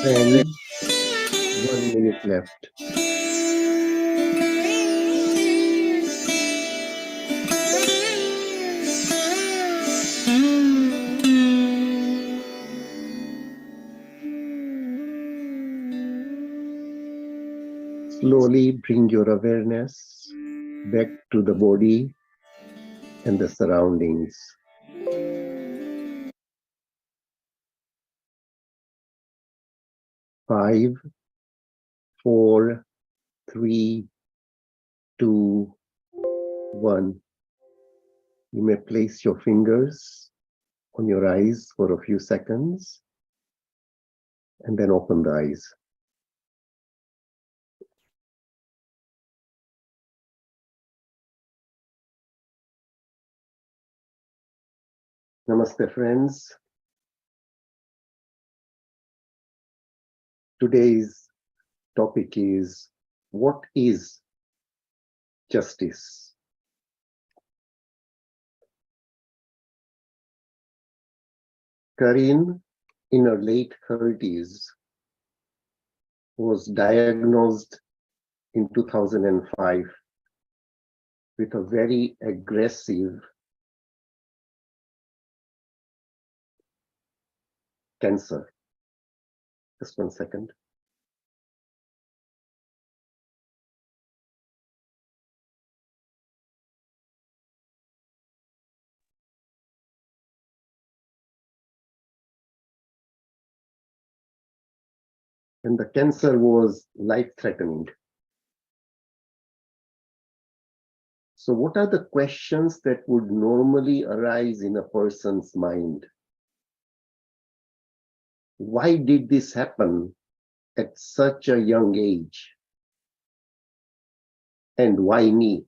And 1 minute left. Slowly bring your awareness back to the body and the surroundings. 5, 4, 3, 2, 1. You may place your fingers on your eyes for a few seconds and then open the eyes. Namaste, friends. Today's topic is, what is justice? Karin, in her late 30s, was diagnosed in 2005 with a very aggressive cancer. Just 1 second. And the cancer was life-threatening. So what are the questions that would normally arise in a person's mind? Why did this happen at such a young age? And why me?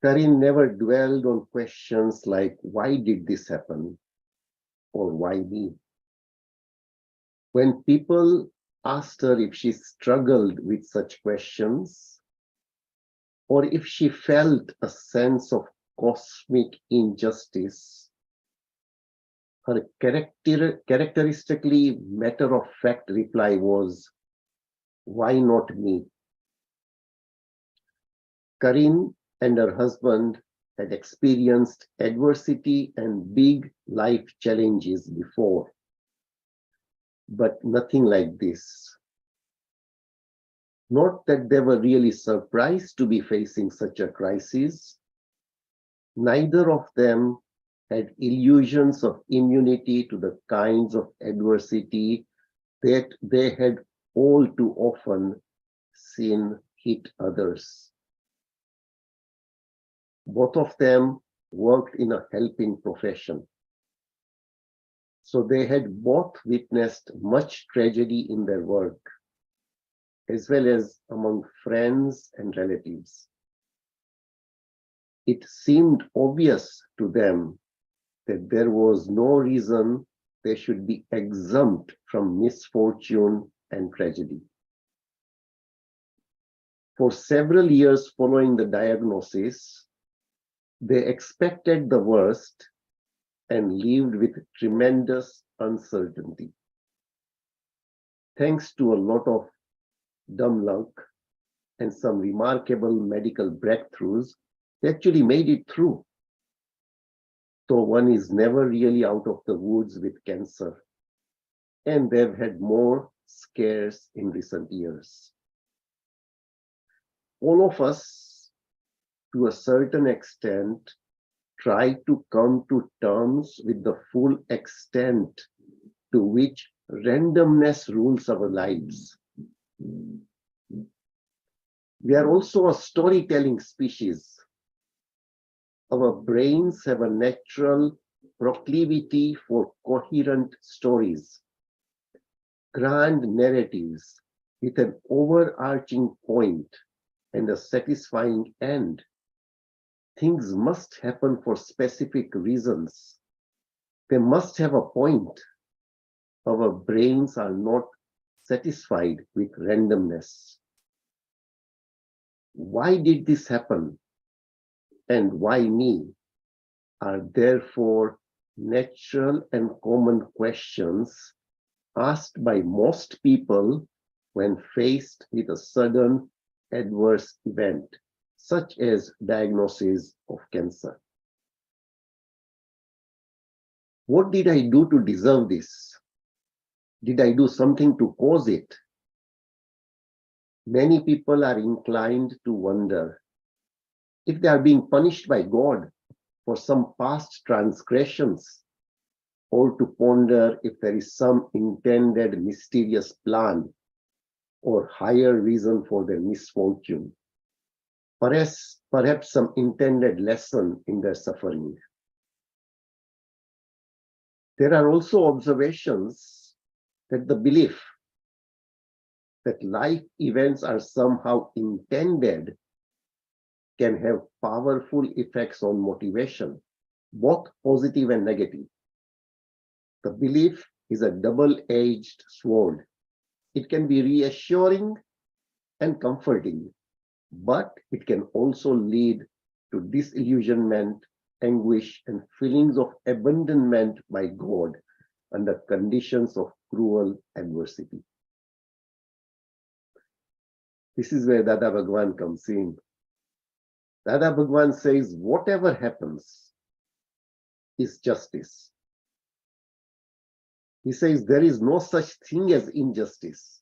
Karin never dwelled on questions like, why did this happen? Or why me? When people asked her if she struggled with such questions, or if she felt a sense of cosmic injustice, her characteristically matter-of-fact reply was, why not me? Karin and her husband had experienced adversity and big life challenges before, but nothing like this. Not that they were really surprised to be facing such a crisis. Neither of them had illusions of immunity to the kinds of adversity that they had all too often seen hit others. Both of them worked in a helping profession. So they had both witnessed much tragedy in their work, as well as among friends and relatives. It seemed obvious to them that there was no reason they should be exempt from misfortune and tragedy. For several years following the diagnosis, they expected the worst and lived with tremendous uncertainty. Thanks to a lot of dumb luck and some remarkable medical breakthroughs, they actually made it through. Though one is never really out of the woods with cancer, and they've had more scares in recent years. All of us, to a certain extent, try to come to terms with the full extent to which randomness rules our lives. We are also a storytelling species. Our brains have a natural proclivity for coherent stories, grand narratives with an overarching point and a satisfying end. Things must happen for specific reasons. They must have a point. Our brains are not satisfied with randomness. Why did this happen? And why me? Are therefore natural and common questions asked by most people when faced with a sudden adverse event, such as diagnosis of cancer. What did I do to deserve this? Did I do something to cause it? Many people are inclined to wonder if they are being punished by God for some past transgressions, or to ponder if there is some intended mysterious plan or higher reason for their misfortune, perhaps some intended lesson in their suffering. There are also observations that the belief that life events are somehow intended can have powerful effects on motivation, both positive and negative. The belief is a double-edged sword. It can be reassuring and comforting, but it can also lead to disillusionment, anguish, and feelings of abandonment by God under conditions of cruel adversity. This is where Dada Bhagwan comes in. Dada Bhagwan says, whatever happens is justice. He says there is no such thing as injustice.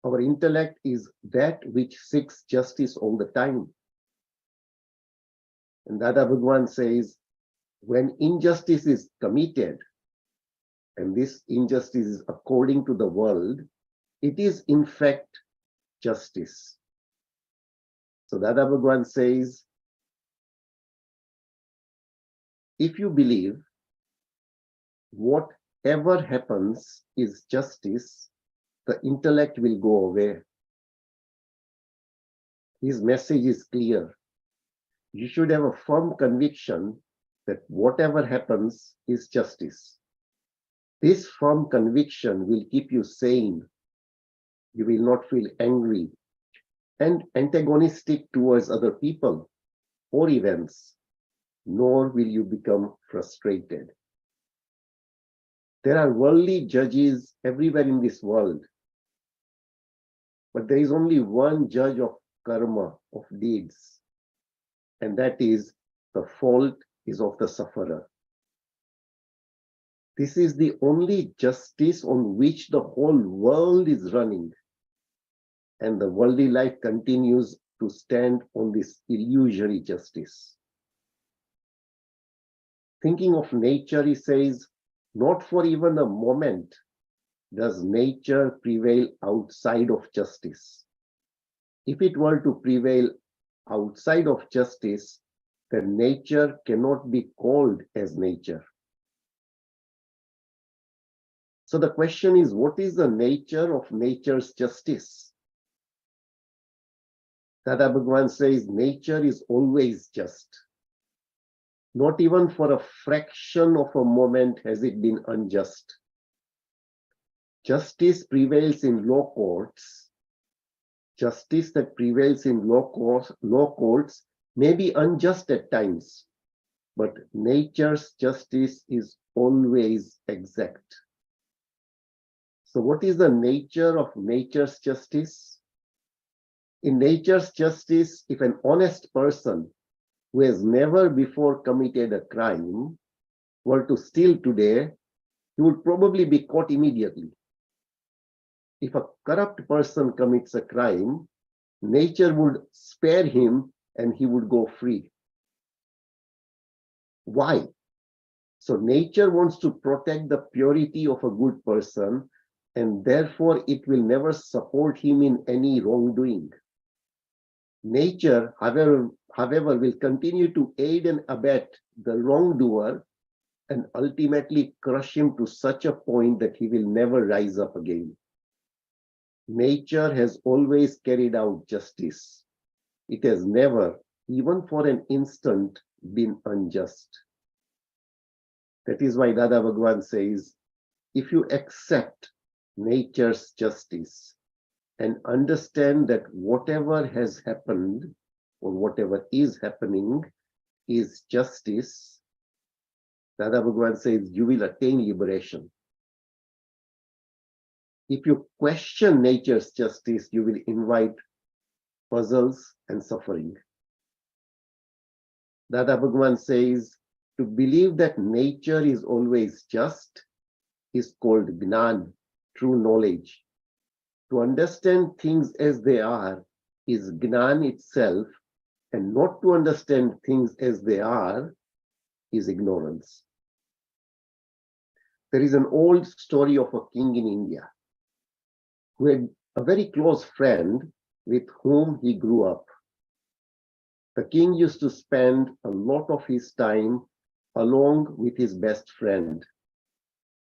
Our intellect is that which seeks justice all the time. And Dada Bhagwan says, when injustice is committed, and this injustice is according to the world, it is in fact justice. So Dada Bhagwan says, if you believe whatever happens is justice, the intellect will go away. His message is clear. You should have a firm conviction that whatever happens is justice. This firm conviction will keep you sane. You will not feel angry and antagonistic towards other people or events, nor will you become frustrated. There are worldly judges everywhere in this world, but there is only one judge of karma, of deeds, and that is the fault is of the sufferer. This is the only justice on which the whole world is running, and the worldly life continues to stand on this illusory justice. Thinking of nature, he says, not for even a moment does nature prevail outside of justice. If it were to prevail outside of justice, then nature cannot be called as nature. So the question is, what is the nature of nature's justice? Dada Bhagwan says, nature is always just. Not even for a fraction of a moment has it been unjust. Justice prevails in law courts. Justice that prevails in law courts may be unjust at times, but nature's justice is always exact. So what is the nature of nature's justice? In nature's justice, if an honest person who has never before committed a crime were to steal today, he would probably be caught immediately. If a corrupt person commits a crime, nature would spare him and he would go free. Why? So nature wants to protect the purity of a good person, and therefore it will never support him in any wrongdoing. Nature, however, will continue to aid and abet the wrongdoer and ultimately crush him to such a point that he will never rise up again. Nature has always carried out justice. It has never, even for an instant, been unjust. That is why Dada Bhagwan says, if you accept nature's justice and understand that whatever has happened or whatever is happening is justice, Dada Bhagwan says, you will attain liberation. If you question nature's justice, you will invite puzzles and suffering. Dada Bhagwan says, to believe that nature is always just is called Gnan, true knowledge. To understand things as they are is Gnan itself, and not to understand things as they are is ignorance. There is an old story of a king in India who had a very close friend with whom he grew up. The king used to spend a lot of his time along with his best friend.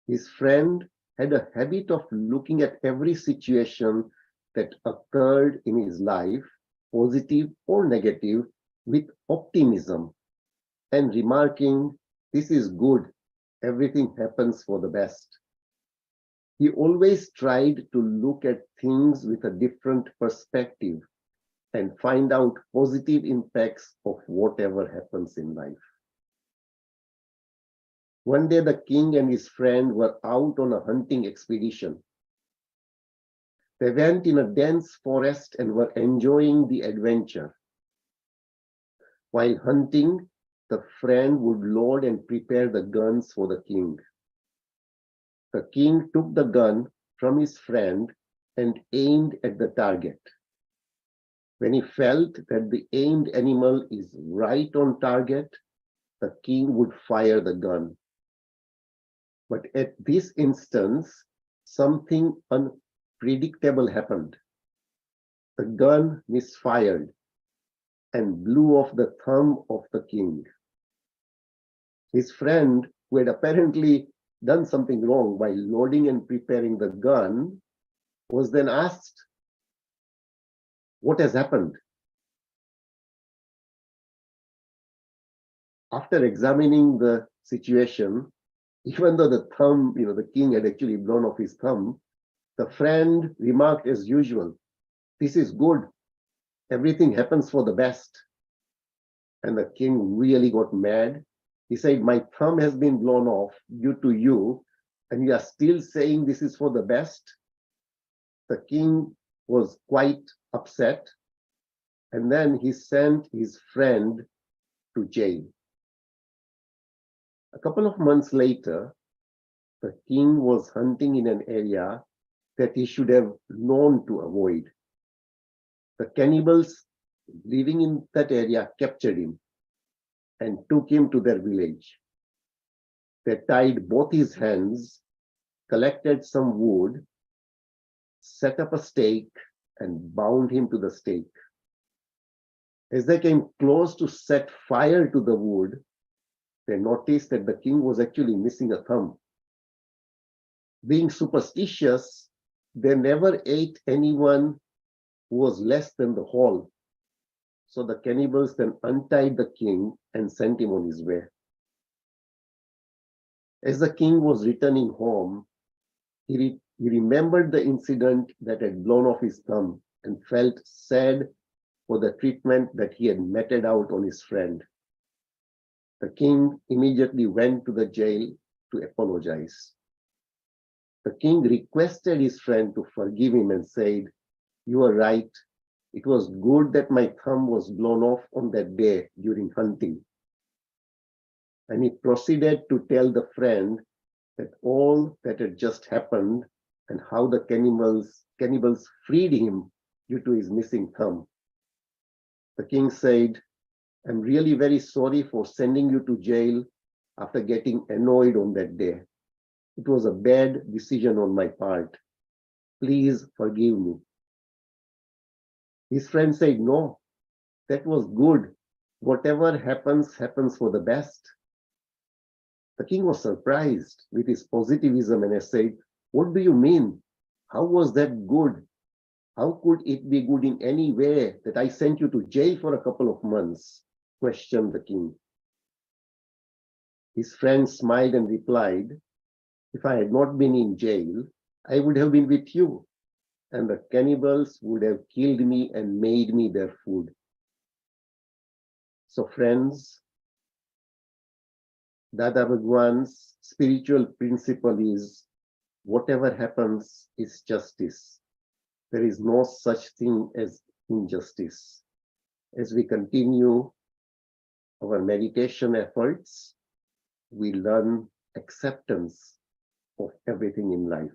His friend had a habit of looking at every situation that occurred in his life, positive or negative, with optimism and remarking, this is good, everything happens for the best. He always tried to look at things with a different perspective and find out positive impacts of whatever happens in life. One day, the king and his friend were out on a hunting expedition. They went in a dense forest and were enjoying the adventure. While hunting, the friend would load and prepare the guns for the king. The king took the gun from his friend and aimed at the target. When he felt that the aimed animal is right on target, the king would fire the gun. But at this instance, something unpredictable happened. The gun misfired and blew off the thumb of the king. His friend, who had apparently done something wrong by loading and preparing the gun, was then asked, what has happened? After examining the situation, even though the thumb, the king had actually blown off his thumb, the friend remarked as usual, this is good, everything happens for the best. And the king really got mad. He said, my thumb has been blown off due to you, and you are still saying this is for the best? The king was quite upset, and then he sent his friend to jail. A couple of months later, the king was hunting in an area that he should have known to avoid. The cannibals living in that area captured him and took him to their village. They tied both his hands, collected some wood, set up a stake, and bound him to the stake. As they came close to set fire to the wood, they noticed that the king was actually missing a thumb. Being superstitious, they never ate anyone who was less than the whole. So the cannibals then untied the king and sent him on his way. As the king was returning home, he remembered the incident that had blown off his thumb and felt sad for the treatment that he had meted out on his friend. The king immediately went to the jail to apologize. The king requested his friend to forgive him and said, you are right. It was good that my thumb was blown off on that day during hunting. And he proceeded to tell the friend that all that had just happened and how the cannibals freed him due to his missing thumb. The king said, I'm really very sorry for sending you to jail after getting annoyed on that day. It was a bad decision on my part. Please forgive me. His friend said, no, that was good. Whatever happens, happens for the best. The king was surprised with his positivism and said, what do you mean? How was that good? How could it be good in any way that I sent you to jail for a couple of months? Questioned the king. His friend smiled and replied, if I had not been in jail, I would have been with you, and the cannibals would have killed me and made me their food. So friends, Dada Bhagwan's spiritual principle is whatever happens is justice. There is no such thing as injustice. As we continue our meditation efforts, we learn acceptance of everything in life.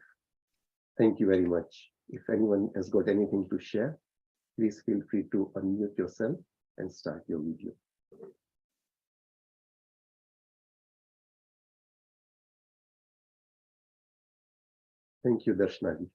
Thank you very much. If anyone has got anything to share, please feel free to unmute yourself and start your video. Thank you, Darshnagi.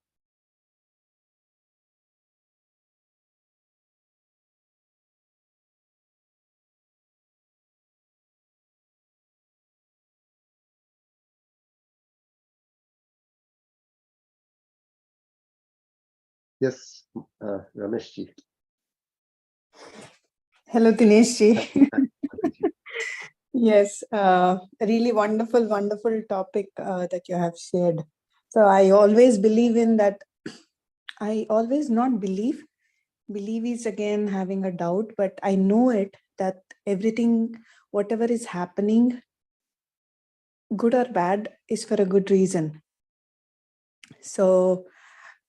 Yes, Rameshji. Hello, Dinesh Ji. Yes, really wonderful, wonderful topic that you have shared. So I always believe in that. I always not believe. Believe is again having a doubt, but I know it that everything, whatever is happening, good or bad, is for a good reason. So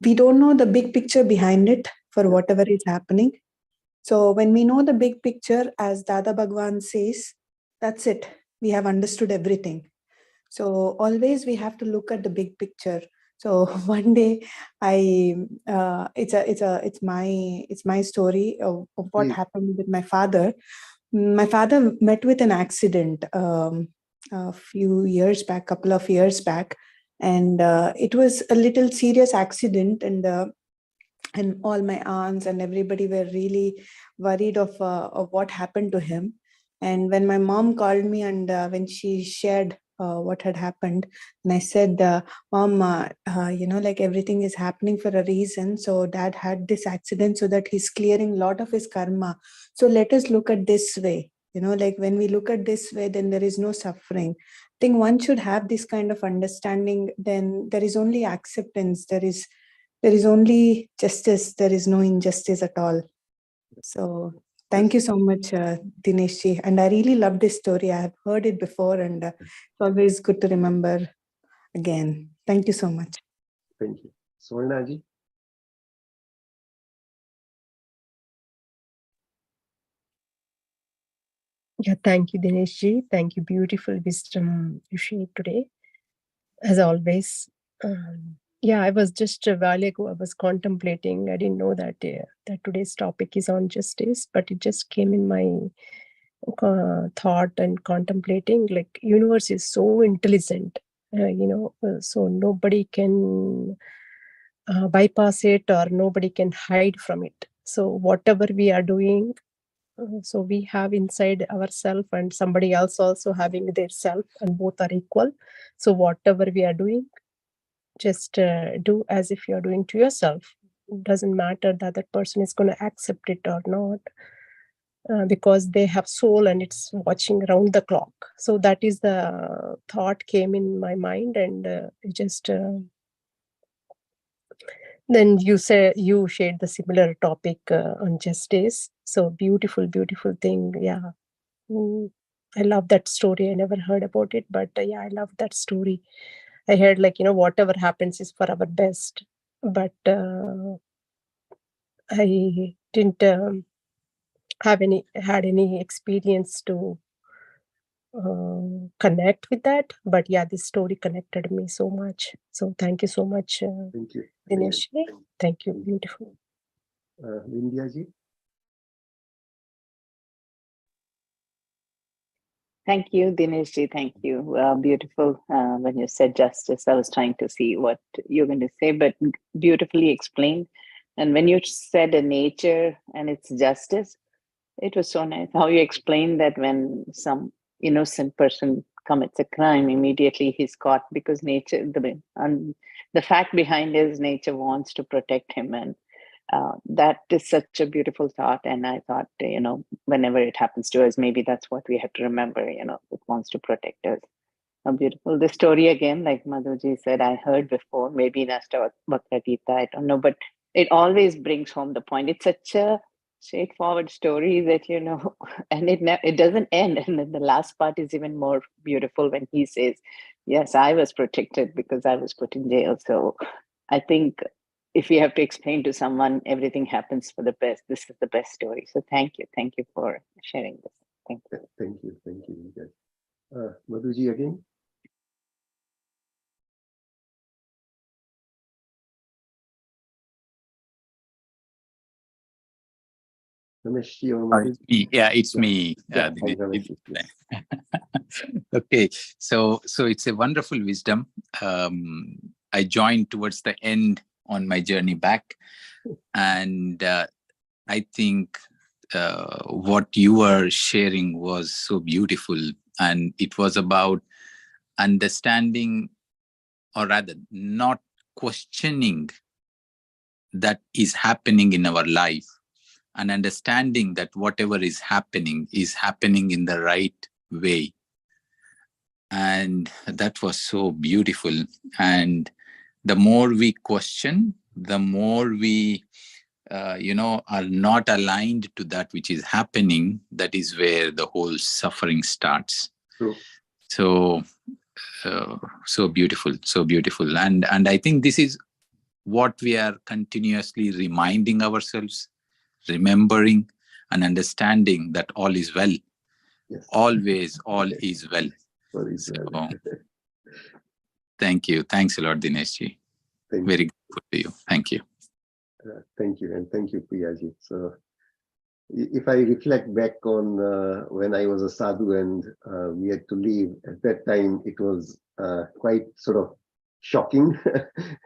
we don't know the big picture behind it for whatever is happening. So when we know the big picture, as Dada Bhagwan says, that's it. We have understood everything. So always we have to look at the big picture. So one day it's my story of what happened with my father. My father met with an accident a few years back, couple of years back, and it was a little serious accident, and all my aunts and everybody were really worried of what happened to him. And when my mom called me and when she shared what had happened, and I said, Mom, like everything is happening for a reason. So dad had this accident so that he's clearing a lot of his karma. So let us look at this way. Like when we look at this way, then there is no suffering. I think one should have this kind of understanding. Then there is only acceptance. There is only justice. There is no injustice at all. So thank you so much, Dinesh ji. And I really love this story. I have heard it before, and it's always good to remember again. Thank you so much. Thank you. Swarna ji. Yeah, thank you, Dinesh ji. Thank you. Beautiful wisdom you shared today, as always. Yeah, I was just a while ago, I was contemplating. I didn't know that that today's topic is on justice, but it just came in my thought and contemplating. Like, universe is so intelligent, so nobody can bypass it, or nobody can hide from it. So whatever we are doing, so we have inside ourself and somebody else also having their self, and both are equal. So whatever we are doing, just do as if you're doing to yourself. It doesn't matter that that person is going to accept it or not, because they have soul and it's watching around the clock. So that is the thought came in my mind, and just then you say you shared the similar topic on justice. So beautiful thing. Yeah. I love that story. I never heard about it, but yeah, I love that story. I heard, like, whatever happens is for our best, but I didn't had any experience to connect with that. But yeah, this story connected me so much. So thank you so much, Thank you. Dinesh. Thank you. Beautiful. Vindhya ji. Thank you, Dinesh ji. Thank you. Beautiful. When you said justice, I was trying to see what you're going to say, but beautifully explained. And when you said a nature and its justice, it was so nice how you explained that when some innocent person commits a crime, immediately he's caught because nature, the fact behind is nature wants to protect him. And that is such a beautiful thought. And I thought, whenever it happens to us, maybe that's what we have to remember, it wants to protect us. How beautiful. The story again, like Madhuji said, I heard before, maybe in Ashtavakra Gita, I don't know, but it always brings home the point. It's such a straightforward story that, and it doesn't end. And then the last part is even more beautiful when he says, yes, I was protected because I was put in jail. So I think if we have to explain to someone everything happens for the best, this is the best story. So thank you for sharing this. Thank you. Thank you. Madhuji again. It's me. Okay, so it's a wonderful wisdom. I joined towards the end on my journey back, and I think what you were sharing was so beautiful, and it was about understanding, or rather not questioning, that is happening in our life, and understanding that whatever is happening in the right way. And that was so beautiful. And the more we question, the more we are not aligned to that which is happening. That is where the whole suffering starts. True. So beautiful. And I think this is what we are continuously reminding ourselves, remembering and understanding that all is well. Yes. Always all is well. All is well. Thank you. Thanks a lot, Dinesh. Very good to you. Thank you. Thank you. And thank you, Priyaji. So if I reflect back on when I was a sadhu and we had to leave, at that time it was quite sort of shocking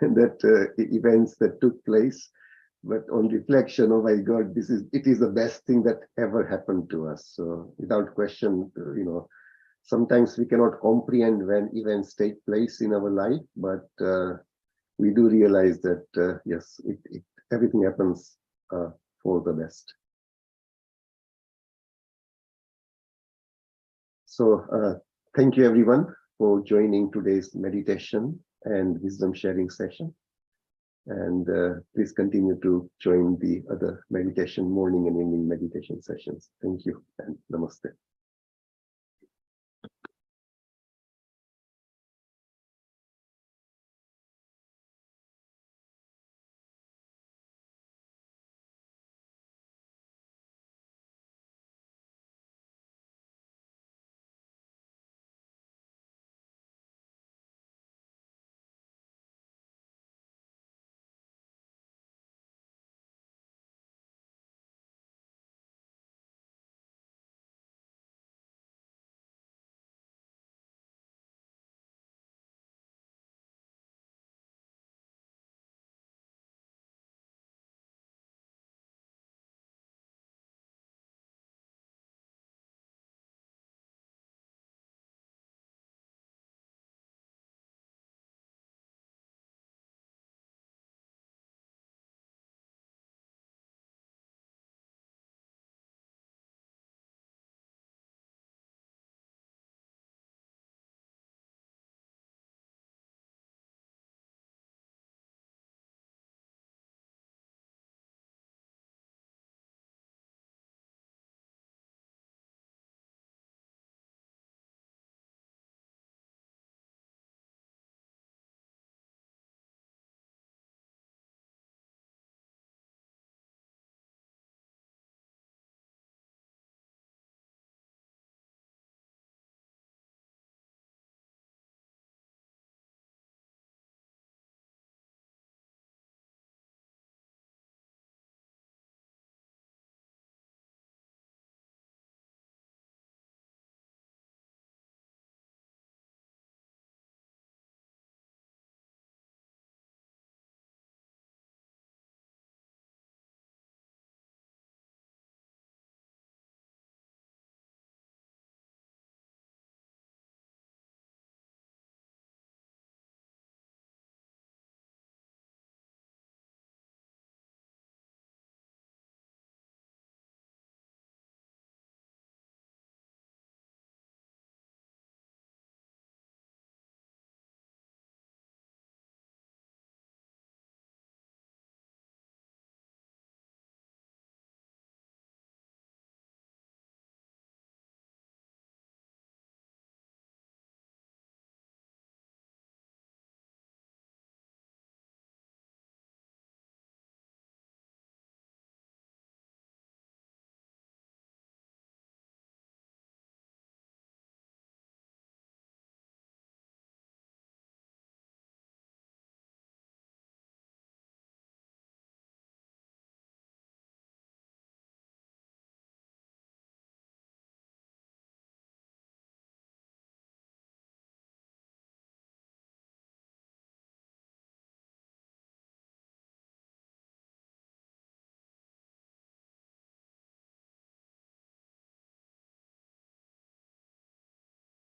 that events that took place. But on reflection, oh my God, it is the best thing that ever happened to us. So without question, sometimes we cannot comprehend when events take place in our life, but we do realize that yes, everything happens for the best. So thank you everyone for joining today's meditation and wisdom sharing session. And please continue to join the other meditation, morning and evening meditation sessions. Thank you and namaste.